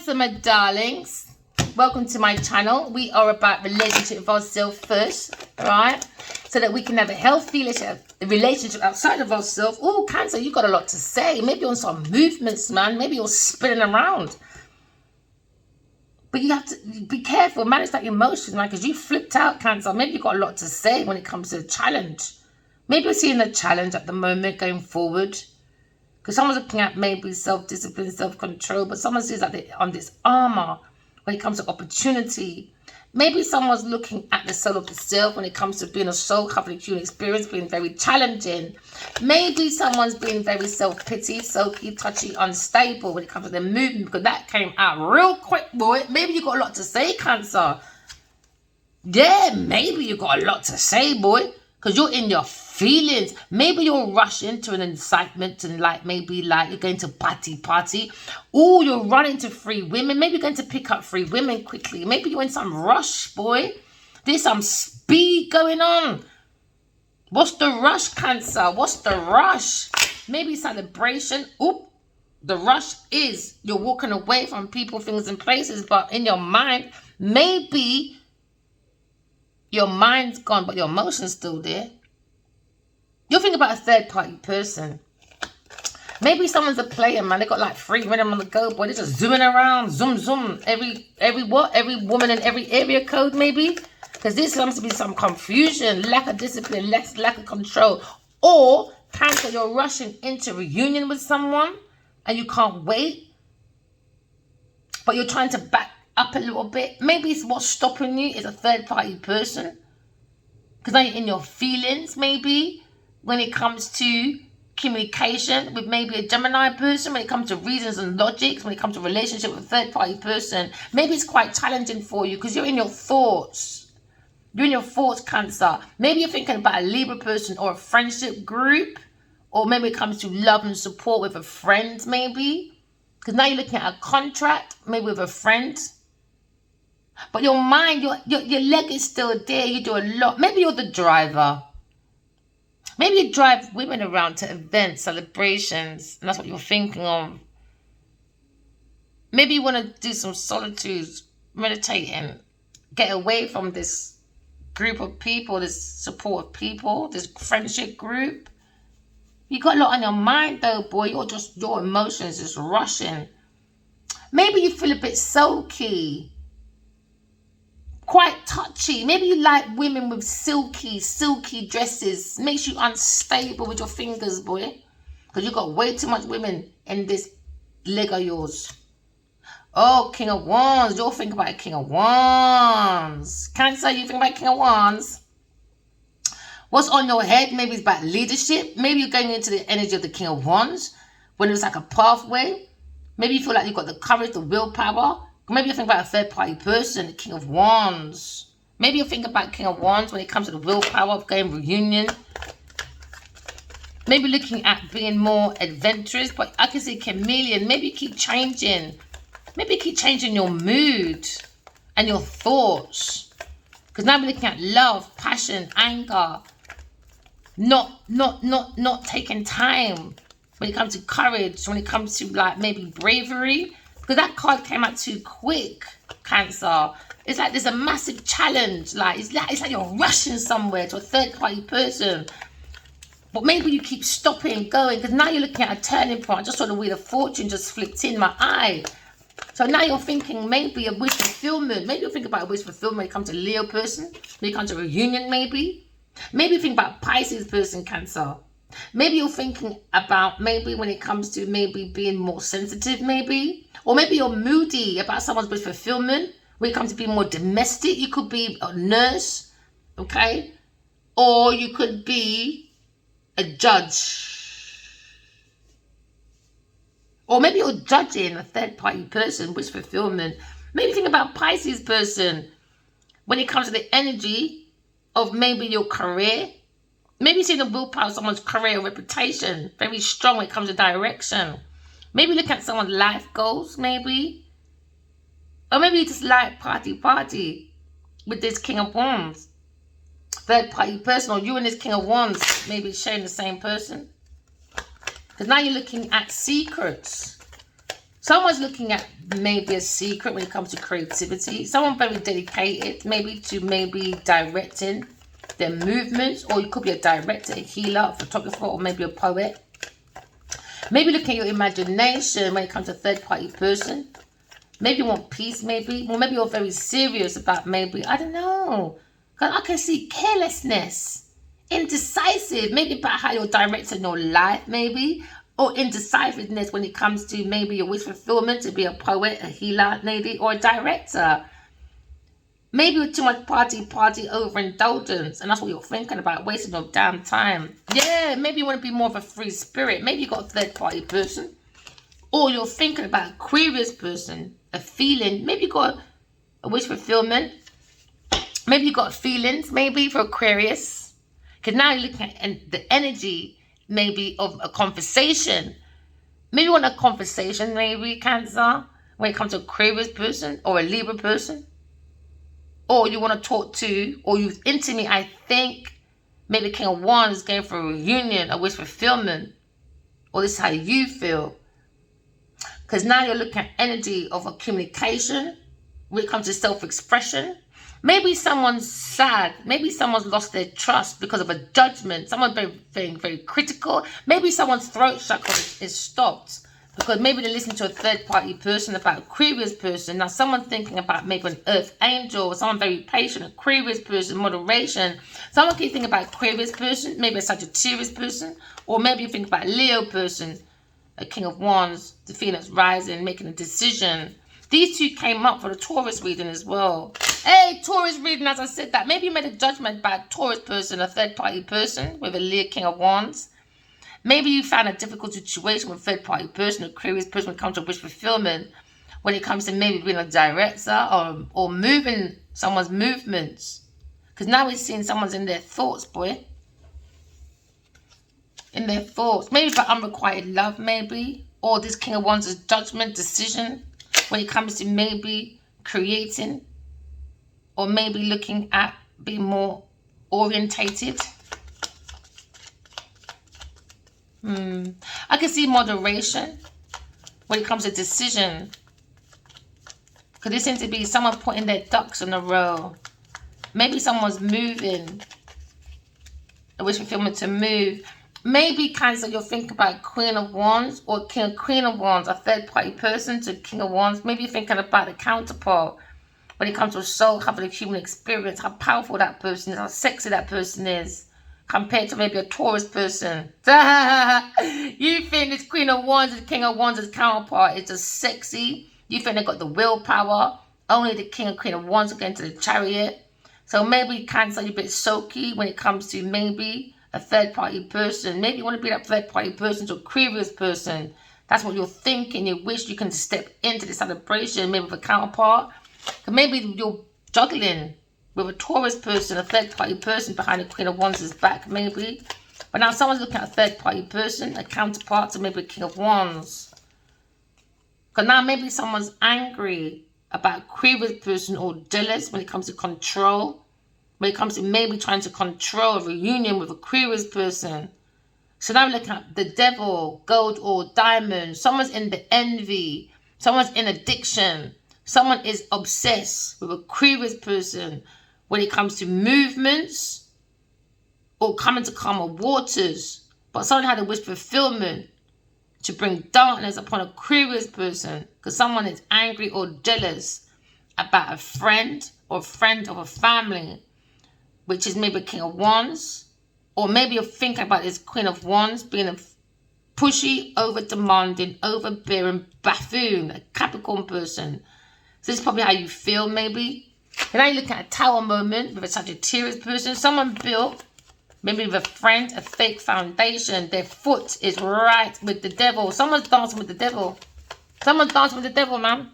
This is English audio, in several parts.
Cancer, my darlings. Welcome to my channel. We are about relationship with ourselves first, right? So that we can have a healthy relationship outside of ourselves. Oh, Cancer, you got a lot to say. Maybe on some movements, man. Maybe you're spinning around. But you have to be careful, manage that emotion, right? Because you flipped out, Cancer. Maybe you got a lot to say when it comes to the challenge. Maybe you're seeing the challenge at the moment going forward. Because someone's looking at maybe self-discipline, self-control, but someone sees that they're on this armor when it comes to opportunity. Maybe someone's looking at the soul of the self when it comes to being a soul coupling human experience, being very challenging. Maybe someone's being very self-pity, sulky, touchy, unstable when it comes to their movement, because that came out real quick, boy. Maybe you got a lot to say, Cancer. Yeah, maybe you got a lot to say, boy, because you're in your feelings. Maybe you'll rush into an incitement and maybe you're going to party. Oh, you're running to free women. Maybe you're going to pick up free women quickly. Maybe you're in some rush, boy. There's some speed going on. What's the rush, Cancer? What's the rush? Maybe celebration. Oop. The rush is you're walking away from people, things, and places, but in your mind, maybe your mind's gone, but your emotion's still there. You'll think about a third-party person. Maybe someone's a player, man. They got like 3 rhythm on the go, boy. They're just zooming around, zoom. Every woman in every area code, maybe. Because there seems to be some confusion, lack of discipline, lack of control. Or, Cancer, you're rushing into reunion with someone and you can't wait. But you're trying to back up a little bit. Maybe it's what's stopping you is a third-party person. Because now you're in your feelings, maybe. When it comes to communication with maybe a Gemini person, when it comes to reasons and logics, when it comes to relationship with a third-party person, maybe it's quite challenging for you because you're in your thoughts. You're in your thoughts, Cancer. Maybe you're thinking about a Libra person or a friendship group, or maybe it comes to love and support with a friend, maybe. Because now you're looking at a contract, maybe with a friend. But your mind, your leg is still there. You do a lot. Maybe you're the driver. Maybe you drive women around to events, celebrations, and that's what you're thinking of. Maybe you want to do some solitude, meditating, get away from this group of people, this support of people, this friendship group. You got a lot on your mind though, boy. Your emotions is rushing. Maybe you feel a bit sulky. Quite touchy. Maybe you like women with silky dresses. Makes you unstable with your fingers, boy. Because you got way too much women in this leg of yours. Oh, King of Wands. You'll think about King of Wands. Cancer, you think about King of Wands. What's on your head? Maybe it's about leadership. Maybe you're going into the energy of the King of Wands. When it's like a pathway. Maybe you feel like you've got the courage, the willpower. Maybe you think about a third-party person, the King of Wands. Maybe you think about King of Wands when it comes to the willpower of going reunion. Maybe looking at being more adventurous, but I can see chameleon. Maybe you keep changing. Maybe you keep changing your mood and your thoughts. Because now we're looking at love, passion, anger. Not taking time when it comes to courage, when it comes to maybe bravery. Because that card came out too quick, Cancer. It's like there's a massive challenge. It's like you're rushing somewhere to a third-party person. But maybe you keep stopping, going, because now you're looking at a turning point. I just saw the Wheel of Fortune just flipped in my eye. So now you're thinking maybe a wish fulfillment. Maybe you'll think about a wish fulfillment when it comes to Leo person. When it comes to reunion, maybe. Maybe you think about Pisces person, Cancer. Maybe you're thinking about maybe when it comes to maybe being more sensitive, maybe. Or maybe you're moody about someone's wish fulfillment. When it comes to being more domestic, you could be a nurse, okay? Or you could be a judge. Or maybe you're judging a third-party person, wish fulfillment. Maybe think about Pisces person when it comes to the energy of maybe your career. Maybe you see the willpower of someone's career or reputation. Very strong when it comes to direction. Maybe look at someone's life goals, maybe. Or maybe you just like party with this King of Wands. Third-party person, or you and this King of Wands maybe sharing the same person. Because now you're looking at secrets. Someone's looking at maybe a secret when it comes to creativity. Someone very dedicated, maybe to directing their movements, or you could be a director, a healer, a photographer, or maybe a poet. Maybe looking at your imagination when it comes to a third-party person. Maybe you want peace, maybe. Or maybe you're very serious about I don't know. Because I can see carelessness, indecisive, maybe about how you're directing your life, maybe. Or indecisiveness when it comes to maybe your wish fulfillment to be a poet, a healer, maybe, or a director. Maybe with too much party overindulgence, and that's what you're thinking about, wasting your damn time. Yeah, maybe you want to be more of a free spirit. Maybe you got a third party person, or you're thinking about Aquarius person, a feeling. Maybe you got a wish fulfillment. Maybe you got feelings, maybe for Aquarius, because now you're looking at the energy. Maybe of a conversation. Maybe you want a conversation, maybe, Cancer, when it comes to Aquarius person or a Libra person. Or you want to talk to, or you intimate, I think, maybe King of Wands is going for a reunion, a wish fulfillment. Or this is how you feel. Because now you're looking at energy of a communication when it comes to self-expression. Maybe someone's sad. Maybe someone's lost their trust because of a judgment. Someone's very critical. Maybe someone's throat chakra is stopped because maybe they listen to a third-party person about Aquarius person. Now, someone's thinking about maybe an earth angel, or someone very patient, Aquarius person, moderation. Someone can think about Aquarius person, maybe a Sagittarius person, or maybe you think about Leo person, a King of Wands, the Phoenix rising, making a decision. These two came up for the Taurus reading as well. Hey, Taurus reading, as I said that. Maybe you made a judgment by a Taurus person, a third-party person with a Leo King of Wands. Maybe you found a difficult situation with a third-party person, a Aquarius person when it comes to wish fulfillment, when it comes to maybe being a director or moving someone's movements. Because now we're seeing someone's in their thoughts, boy. In their thoughts. Maybe for unrequited love, maybe. Or this King of Wands is judgment, decision. When it comes to maybe creating, or maybe looking at being more orientated. I can see moderation when it comes to decision. Because there seems to be someone putting their ducks in a row. Maybe someone's moving. A wish fulfillment to move. Maybe, Cancer, you'll think about Queen of Wands or Queen of Wands, a third-party person to King of Wands. Maybe you're thinking about a counterpart when it comes to a soul, having a human experience, how powerful that person is, how sexy that person is, compared to maybe a Taurus person. You think this Queen of Wands and King of Wands' counterpart is just sexy. You think they got the willpower. Only the King and Queen of Wands are going to the Chariot. So maybe, Cancer, you're a bit soaky when it comes to maybe a third-party person. Maybe you want to be that third-party person to a Aquarius person. That's what you're thinking. You wish you can step into the celebration, maybe with a counterpart. Maybe you're juggling with a Taurus person, a third-party person behind the Queen of Wands' back, maybe. But now someone's looking at a third-party person, a counterpart to maybe a King of Wands. Because now maybe someone's angry about Aquarius person or jealous when it comes to control. When it comes to maybe trying to control a reunion with a Aquarius person. So now we're looking at the devil, gold or diamond. Someone's in the envy. Someone's in addiction. Someone is obsessed with a Aquarius person when it comes to movements or coming to calmer waters. But someone had a wish fulfillment to bring darkness upon a Aquarius person because someone is angry or jealous about a friend or friend of a family, which is maybe a King of Wands. Or maybe you're thinking about this Queen of Wands being a pushy, over-demanding, overbearing buffoon, a Capricorn person. So this is probably how you feel, maybe. And now you're looking at a Tower moment with a Sagittarius person. Someone built, maybe with a friend, a fake foundation. Their foot is right with the devil. Someone's dancing with the devil. Someone's dancing with the devil, man.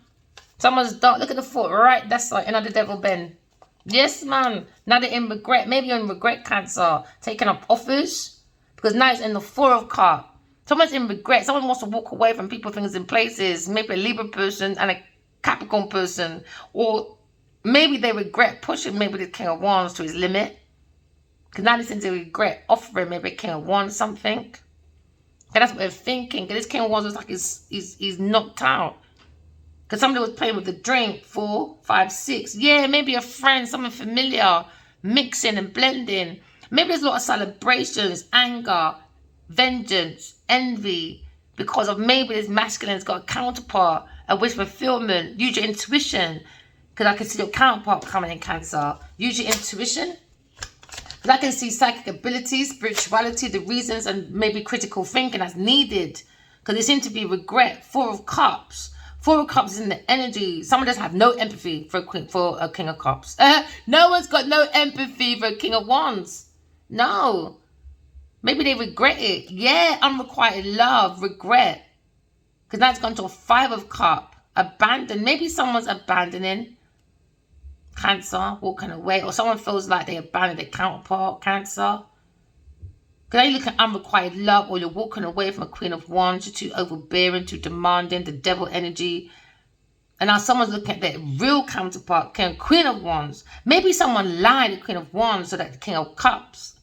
Someone's dancing. Look at the foot, right? That's like another devil bend. Yes, man. Now they're in regret. Maybe you're in regret, Cancer. Taking up offers. Because now it's in the Four of Cups. Someone's in regret. Someone wants to walk away from people, things, and places. Maybe a Libra person and a Capricorn person. Or maybe they regret pushing maybe the King of Wands to his limit. Because now they seem to regret offering maybe a King of Wands something. And that's what they're thinking. Because this King of Wands looks like he's knocked out. Because somebody was playing with the drink. 4, 5, 6. Yeah, maybe a friend, someone familiar, mixing and blending. Maybe there's a lot of celebrations, anger, vengeance, envy, because of maybe this masculine's got a counterpart, a wish fulfillment. Use your intuition, because I can see your counterpart coming in, Cancer. Use your intuition. Because I can see psychic abilities, spirituality, the reasons, and maybe critical thinking that's needed. Because there seems to be regret. 4 of Cups. 4 of Cups is in the energy. Someone does have no empathy for a King of Cups. No one's got no empathy for a King of Wands. No. Maybe they regret it. Yeah, unrequited love, regret. Because now it's gone to a 5 of Cups. Abandon. Maybe someone's abandoning. Cancer, walking away. Or someone feels like they abandoned their counterpart. Cancer. Because now you look at unrequited love, or you're walking away from a Queen of Wands. You're too overbearing, too demanding, the devil energy. And now someone's looking at their real counterpart, Queen of Wands. Maybe someone lied to Queen of Wands so that the King of Cups.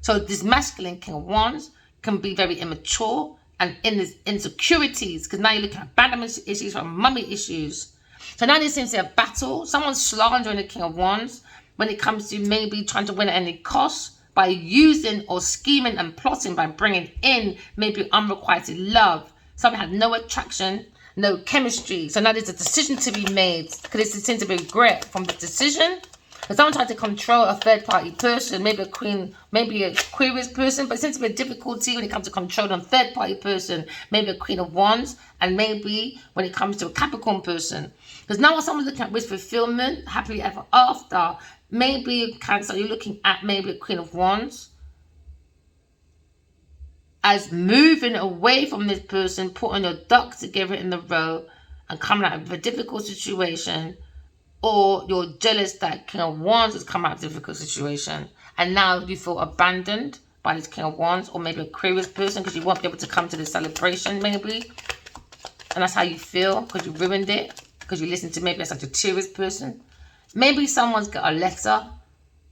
So this masculine King of Wands can be very immature and in his insecurities. Because now you're looking at abandonment issues from mummy issues. So now there seems to be a battle. Someone's slandering the King of Wands when it comes to maybe trying to win at any cost, by using or scheming and plotting, by bringing in maybe unrequited love. Someone had no attraction, no chemistry. So now there's a decision to be made, because there seems to be regret from the decision. Because someone tried to control a third-party person, maybe a queen, maybe a Aquarius person, but it seems to be a difficulty when it comes to controlling a third-party person, maybe a Queen of Wands, and maybe when it comes to a Capricorn person. Because now when someone's looking at wish fulfillment, happily ever after, maybe Cancer, you're looking at maybe a Queen of Wands as moving away from this person, putting your ducks together in the row and coming out of a difficult situation. Or you're jealous that King of Wands has come out of a difficult situation, and now you feel abandoned by this King of Wands, or maybe a Aquarius person, because you won't be able to come to the celebration maybe. And that's how you feel, because you ruined it, because you listened to maybe a Sagittarius person. Maybe someone's got a letter,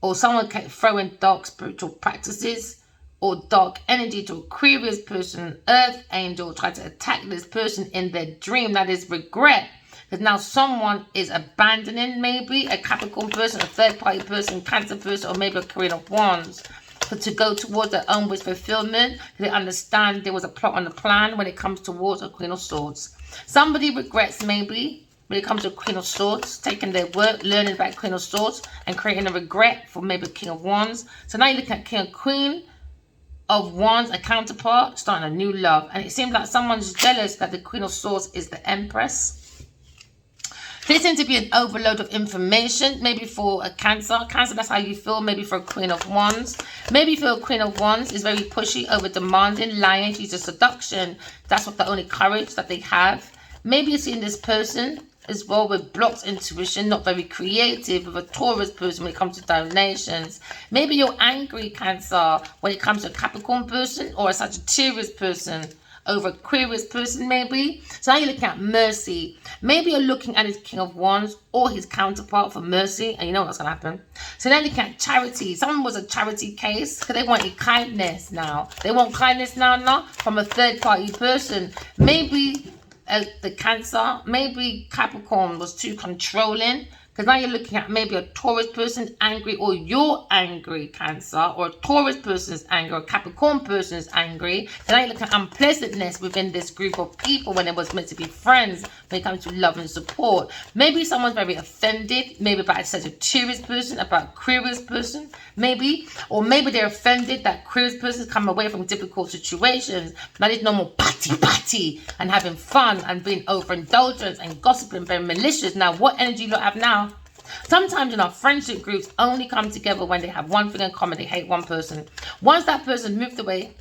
or someone can throw in dark spiritual practices or dark energy to Aquarius person, Earth angel, try to attack this person in their dream. That is regret. Because now someone is abandoning maybe a Capricorn person, a third-party person, Cancer person, or maybe a Queen of Wands, to go towards their own wish fulfillment. They understand there was a plot on the plan when it comes towards a Queen of Swords. Somebody regrets maybe when it comes to a Queen of Swords, taking their work, learning about Queen of Swords, and creating a regret for maybe a King of Wands. So now you're looking at King and Queen of Wands, a counterpart, starting a new love. And it seems like someone's jealous that the Queen of Swords is the Empress. There seems to be an overload of information, maybe for a Cancer. Cancer, that's how you feel, maybe for a Queen of Wands. Maybe for a Queen of Wands is very pushy, over demanding, lying, she's a seduction. That's what the only courage that they have. Maybe you're seeing this person as well with blocked intuition, not very creative, with a Taurus person when it comes to donations. Maybe you're angry, Cancer, when it comes to a Capricorn person or a Sagittarius person over Aquarius person maybe. So now you're looking at mercy. Maybe you're looking at his King of Wands or his counterpart for mercy, and you know what's going to happen. So now you're looking at charity. Someone was a charity case because they wanted kindness now. They want kindness now from a third-party person. Maybe the Cancer, maybe Capricorn was too controlling. Because now you're looking at maybe a Taurus person angry, or you're angry, Cancer, or a Taurus person is angry, or a Capricorn person is angry. So now you're looking at unpleasantness within this group of people when it was meant to be friends, when it comes to love and support. Maybe someone's very offended, maybe about a Sagittarius person, about a Aquarius person, maybe. Or maybe they're offended that Aquarius person's come away from difficult situations. Now there's no more party and having fun and being overindulgent and gossiping, very malicious. Now what energy you lot have now? Sometimes in our friendship groups only come together when they have one thing in common. They hate one person. Once that person moved away,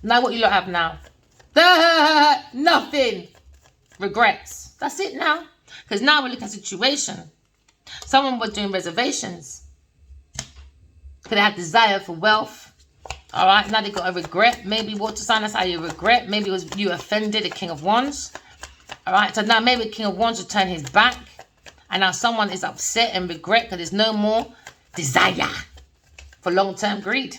now what you lot have now? Nothing. Regrets. That's it now. Because now we're looking at a situation. Someone was doing reservations because they had desire for wealth. All right, now they got a regret. Maybe water sign, that's how you regret. Maybe it was you offended a King of Wands. All right, so now maybe King of Wands will turn his back. And now someone is upset and regret because there's no more desire for long-term greed.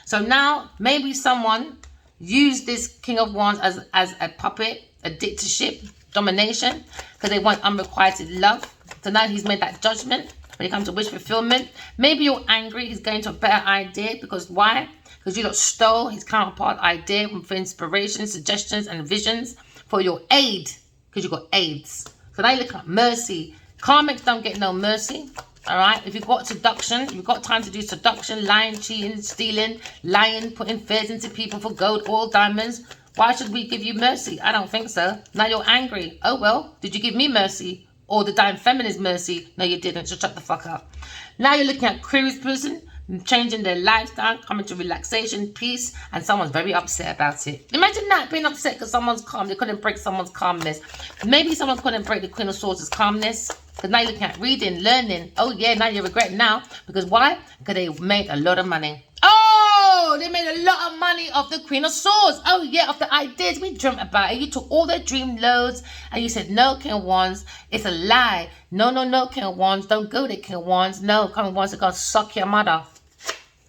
So now maybe someone used this King of Wands as a puppet, a dictatorship, domination, because they want unrequited love. So now he's made that judgment when it comes to wish fulfillment. Maybe you're angry. He's going to a better idea. Because why? Because you lot stole his counterpart idea for inspiration, suggestions, and visions for your aid. Because you got AIDS. So now you're looking at mercy. Karmics don't get no mercy. All right? If you've got seduction, you've got time to do seduction, lying, cheating, stealing, lying, putting fears into people for gold, oil, diamonds. Why should we give you mercy? I don't think so. Now you're angry. Oh, well, did you give me mercy? Or did I feminist mercy? No, you didn't. So shut the fuck up. Now you're looking at curious person, changing their lifestyle, coming to relaxation, peace, and someone's very upset about it. Imagine that, being upset because someone's calm. They couldn't break someone's calmness. Maybe someone couldn't break the Queen of Swords' calmness. Because now you're looking at reading, learning. Oh, yeah, now you regret now. Because why? Because they made a lot of money. Oh, they made a lot of money off the Queen of Swords. Oh, yeah, off the ideas we dreamt about it. You took all their dream loads and you said, no, King of Wands, it's a lie. No, no, no, King of Wands, don't go there, King of Wands. No, King of Wands are going to suck your mother.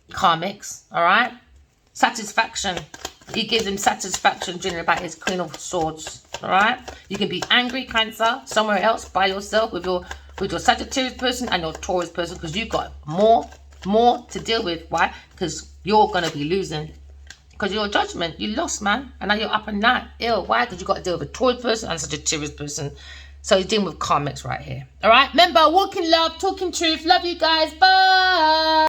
Karmics, all right? Satisfaction. He gives him satisfaction dreaming about his Queen of Swords, all right? You can be angry, Cancer, somewhere else by yourself with your Sagittarius person and your Taurus person, because you've got more to deal with. Why? Because you're going to be losing. Because your judgment, you lost, man. And now you're up and down. Ew, why? Because you've got to deal with a Taurus person and a Sagittarius person. So you're dealing with karmics right here. All right? Remember, walk in love, talking truth. Love you guys. Bye.